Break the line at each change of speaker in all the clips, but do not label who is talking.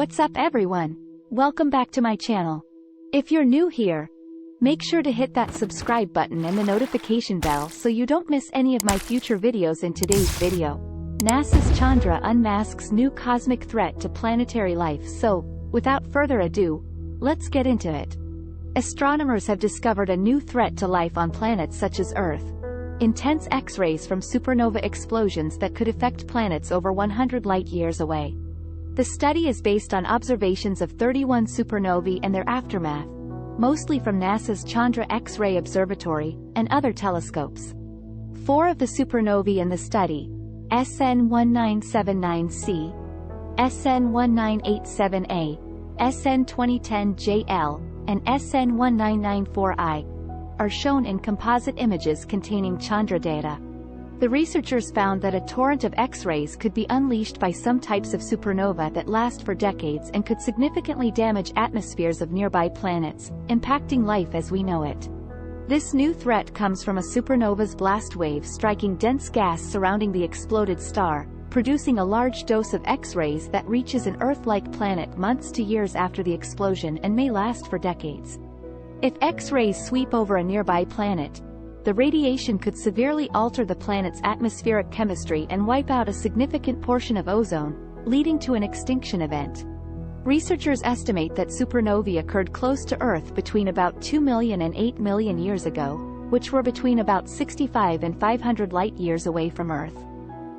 What's up everyone? Welcome back to my channel. If you're new here, make sure to hit that subscribe button and the notification bell so you don't miss any of my future videos. In today's video, NASA's Chandra unmasks new cosmic threat to planetary life. So, without further ado, let's get into it. Astronomers have discovered a new threat to life on planets such as Earth. Intense X-rays from supernova explosions that could affect planets over 100 light-years away. The study is based on observations of 31 supernovae and their aftermath, mostly from NASA's Chandra X-ray Observatory and other telescopes. 4 of the supernovae in the study, SN1979C, SN1987A, SN2010JL, and SN1994I, are shown in composite images containing Chandra data. The researchers found that a torrent of X-rays could be unleashed by some types of supernova that last for decades and could significantly damage atmospheres of nearby planets, impacting life as we know it. This new threat comes from a supernova's blast wave striking dense gas surrounding the exploded star, producing a large dose of X-rays that reaches an Earth-like planet months to years after the explosion and may last for decades. If X-rays sweep over a nearby planet, the radiation could severely alter the planet's atmospheric chemistry and wipe out a significant portion of ozone, leading to an extinction event. Researchers estimate that supernovae occurred close to Earth between about 2 million and 8 million years ago, which were between about 65 and 500 light-years away from Earth.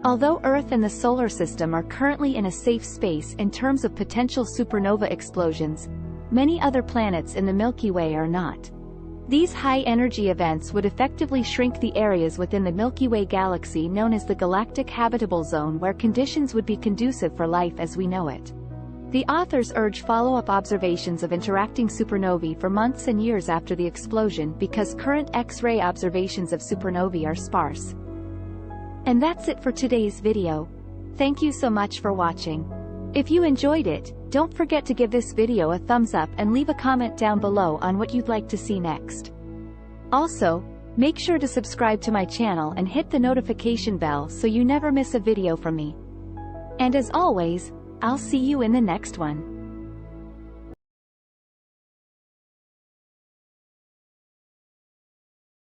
Although Earth and the Solar System are currently in a safe space in terms of potential supernova explosions, many other planets in the Milky Way are not. These high-energy events would effectively shrink the areas within the Milky Way galaxy known as the galactic habitable zone, where conditions would be conducive for life as we know it. The authors urge follow-up observations of interacting supernovae for months and years after the explosion because current X-ray observations of supernovae are sparse. And that's it for today's video. Thank you so much for watching. If you enjoyed it, don't forget to give this video a thumbs up and leave a comment down below on what you'd like to see next. Also, make sure to subscribe to my channel and hit the notification bell so you never miss a video from me. And as always, I'll see you in the next one.